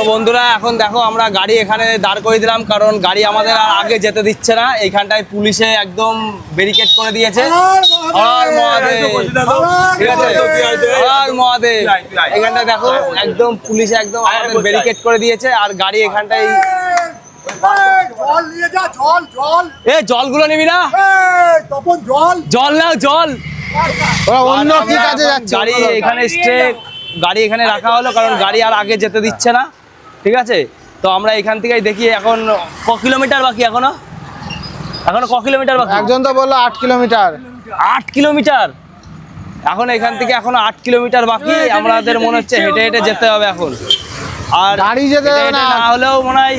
তো বন্ধুরা এখন দেখো আমরা গাড়ি এখানে দাঁড় করে দিলাম, কারণ গাড়ি আমাদের আর আগে যেতে দিচ্ছে না। এইখানটায় পুলিশে একদম ব্যারিকেড করে দিয়েছে। হর মহাদেব, ঠিক আছে, হর মহাদেব। এখানটায় দেখো একদম পুলিশে একদম আমাদের ব্যারিকেড করে দিয়েছে, আর গাড়ি এখানটায় জল নিয়ে যা, জল জল। জলগুলো নিবি না? তপন জল, জল নাও, জল। ওরা অন্য কি কাজে যাচ্ছে? গাড়ি এখানে গাড়ি এখানে রাখা হলো কারণ গাড়ি আর আগে যেতে দিচ্ছে না, ঠিক আছে। তো আমরা এখান থেকেই দেখি এখন ক কিলোমিটার বাকি, এখনো ক কিলোমিটার বাকি? একজন তো বললো 8 কিলোমিটার। 8 কিলোমিটার এখন এখান থেকে এখনো 8 কিলোমিটার বাকি। আমাদের মনে হচ্ছে হেঁটে হেঁটে যেতে হবে এখন। আর গাড়ি যেতে হবে না, না হলেও মনে হয়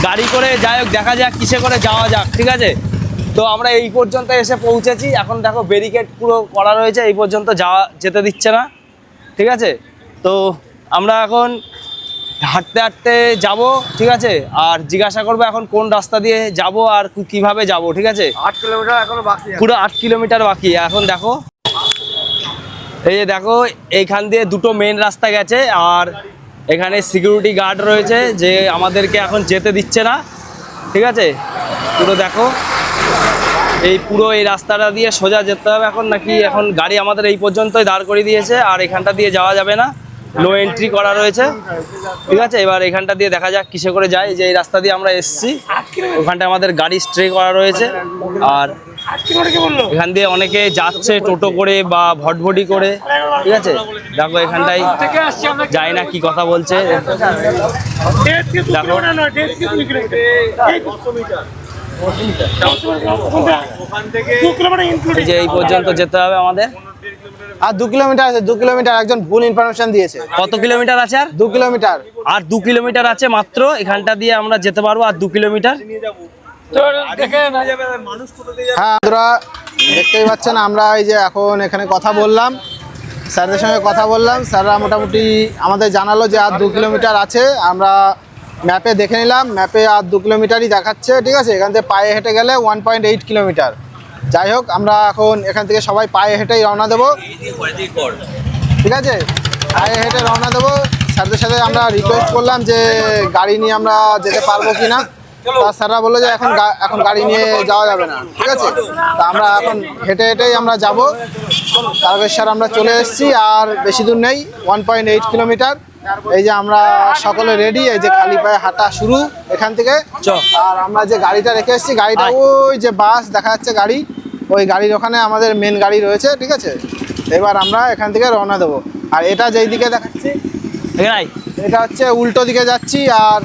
গাড়ি করে যাই হোক, দেখা যাক কিসে করে যাওয়া যাক, ঠিক আছে। তো আমরা এই পর্যন্ত এসে পৌঁছেছি। এখন দেখো ব্যারিকেড পুরো করা রয়েছে, এই পর্যন্ত যেতে দিচ্ছে না, ঠিক আছে। তো আমরা এখন হাঁটতে হাঁটতে যাব, ঠিক আছে। আর জিজ্ঞাসা করবো এখন কোন রাস্তা দিয়ে যাব আর কিভাবে যাব, ঠিক আছে। 8 কিলোমিটার এখনো বাকি, পুরো 8 কিলোমিটার বাকি। এখন দেখো এই যে দেখো এইখান দিয়ে দুটো মেন রাস্তা গেছে, আর এখানে সিকিউরিটি গার্ড রয়েছে যে আমাদেরকে এখন যেতে দিচ্ছে না, ঠিক আছে। পুরো দেখো পুরো এই রাস্তাটা দিয়ে সোজা যেতে হবে এখন, নাকি এখন গাড়ি আমাদের এই পর্যন্তই দাঁড় করে দিয়েছে, আর এখানটা দিয়ে যাওয়া যাবে না, নো এন্ট্রি করা রয়েছে, ঠিক আছে। এবার এখানটা দিয়ে দেখা যাক কিসে করে যায়। যে এই রাস্তা দিয়ে আমরা এসছি, ওখানটা আমাদের গাড়ি স্ট্রে করা রয়েছে, আর এখান দিয়ে অনেকে যাচ্ছে টোটো করে বা ভটভটি করে, ঠিক আছে। দেখো এখানটাই যায় না, কি কথা বলছে দেখো। এই যে এই পর্যন্ত যেতে হবে আমাদের, আর 2 কিলোমিটার আছে। 2 কিলোমিটার একজন ভুল ইনফরমেশন দিয়েছে। কত কিলোমিটার আছে? আর 2 কিলোমিটার। আর 2 কিলোমিটার আছে মাত্র, এখানটা দিয়ে আমরা যেতে পারবো। আর 2 কিলোমিটার। হ্যাঁ, আপনারা দেখতেই পাচ্ছেন আমরা এই যে এখন এখানে কথা বললাম, স্যারদের সঙ্গে কথা বললাম। স্যাররা মোটামুটি আমাদের জানালো যে আর 2 কিলোমিটার আছে। আমরা ম্যাপে দেখে নিলাম, ম্যাপে আর 2 কিলোমিটারই দেখাচ্ছে, ঠিক আছে। এখান থেকে পায়ে হেঁটে গেলে 1.8 কিলোমিটার। যাই হোক, আমরা এখন এখান থেকে সবাই পায়ে হেঁটেই রওনা দেবো, ঠিক আছে। পায়ে হেঁটে রওনা দেবো। স্যারদের সাথে আমরা রিকোয়েস্ট করলাম যে গাড়ি নিয়ে আমরা যেতে পারবো কি না। তা স্যাররা বললো যে এখন গাড়ি নিয়ে যাওয়া যাবে না, ঠিক আছে। তা আমরা এখন হেঁটে হেঁটেই আমরা যাবো। তারকেশ্বর আমরা চলে এসেছি, আর বেশি দূর নেই, 1.8 কিলোমিটার। এই যে আমরা সকলে রেডি, এই যে খালি পায়ে হাঁটা শুরু এখান থেকে। আর আমরা যে গাড়িটা রেখে এসেছি, গাড়িটা ওই যে বাস দেখা যাচ্ছে গাড়ি, ওই গাড়ির ওখানে আমাদের মেন গাড়ি রয়েছে, ঠিক আছে। এবার আমরা এখান থেকে রওনা দেবো। আর এটা যেই দিকে দেখাচ্ছি, এটা হচ্ছে উল্টো দিকে যাচ্ছি। আর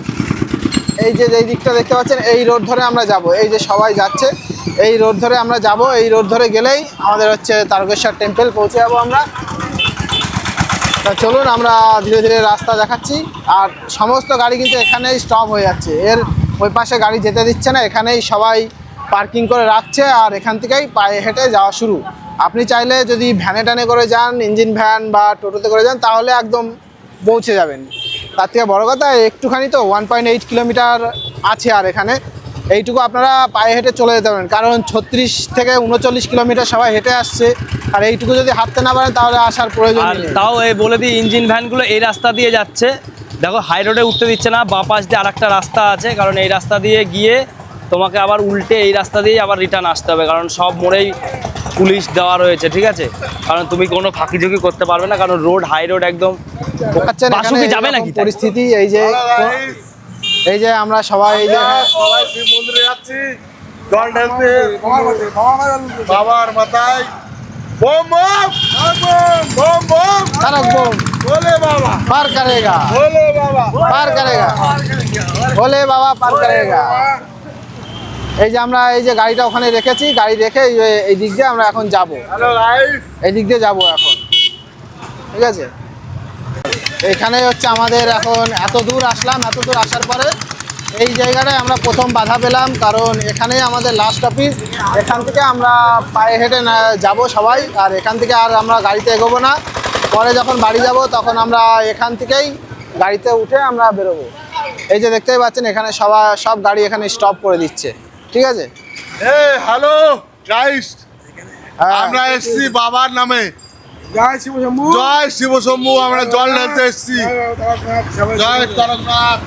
এই যে যেই দিকটা দেখতে পাচ্ছেন, এই রোড ধরে আমরা যাব। এই যে সবাই যাচ্ছে, এই রোড ধরে আমরা যাব। এই রোড ধরে গেলেই আমাদের হচ্ছে তারকেশ্বর টেম্পল পৌঁছে যাবো আমরা। তা চলুন আমরা ধীরে ধীরে রাস্তা দেখাচ্ছি। আর সমস্ত গাড়ি কিন্তু এখানেই স্টপ হয়ে যাচ্ছে, এর ওই পাশে গাড়ি যেতে দিচ্ছে না। এখানেই সবাই পার্কিং করে রাখছে, আর এখান থেকেই পায়ে হেঁটে যাওয়া শুরু। আপনি চাইলে যদি ভ্যানে টানে করে যান, ইঞ্জিন ভ্যান বা টোটোতে করে যান, তাহলে একদম পৌঁছে যাবেন। তার থেকে বড় কথা একটুখানি তো 1.8 কিলোমিটার আছে, আর এখানে এইটুকু আপনারা পায়ে হেঁটে চলে যেতে পারেন। কারণ 36 থেকে 39 কিলোমিটার সবাই হেঁটে আসছে, আর এইটুকু যদি হাঁটতে না পারেন তাহলে আসার প্রয়োজন নেই। তাও বলে দিই, ইঞ্জিন ভ্যানগুলো এই রাস্তা দিয়ে যাচ্ছে। দেখো হাই রোডে উঠতে দিচ্ছে না, বাঁ পাশ দিয়ে আরেকটা রাস্তা আছে, কারণ এই রাস্তা দিয়ে গিয়ে তোমাকে আবার উল্টে এই রাস্তা দিয়ে আবার রিটার্ন আসতে হবে, কারণ সব মোড়েই পুলিশ দেওয়া রয়েছে, ঠিক আছে। কারণ তুমি কোনো ফাঁকি ঝুঁকি করতে পারবে না, কারণ রোড হাই রোড একদম যাবে নাকি পরিস্থিতি। এই যে আমরা সবাই এই যে সবাই শিব মন্দিরে যাচ্ছি জল ঢালতে। বাবার মাথায় বম বম বম বম তারক বম বলে বাবা পার করেগা, বলে বাবা পার করেগা, বলে বাবা পার করেগা। এই যে আমরা এই যে গাড়িটা ওখানে রেখেছি, গাড়ি রেখে এই দিক দিয়ে আমরা এখন যাব। হ্যালো গাইস, এই দিক দিয়ে যাবো এখন, ঠিক আছে। এখানে হচ্ছে আমাদের এখন এত দূর আসলাম, এত দূর আসার পরে এই জায়গাটায় আমরা প্রথম বাধা পেলাম, কারণ এখানেই আমাদের লাস্ট অফিস। এখান থেকে আমরা পায়ে হেঁটে যাব সবাই, আর এখান থেকে আর আমরা গাড়িতে এগোবো না। পরে যখন বাড়ি যাব তখন আমরা এখান থেকেই গাড়িতে উঠে আমরা বেরোবো। এই যে দেখতেই পাচ্ছেন এখানে সব গাড়ি এখানে স্টপ করে দিচ্ছে, ঠিক আছে। হ্যালো গাইস, আমরা এসছি বাবার নামে। জয় শিব শম্ভু জয় শিব শম্ভু, আমরা জল ঢালতে এসেছি। জয় তারকনাথ।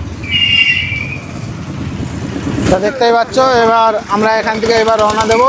তো দেখতেই পাচ্ছ, এবার আমরা এখান থেকে এবার রওনা দেবো।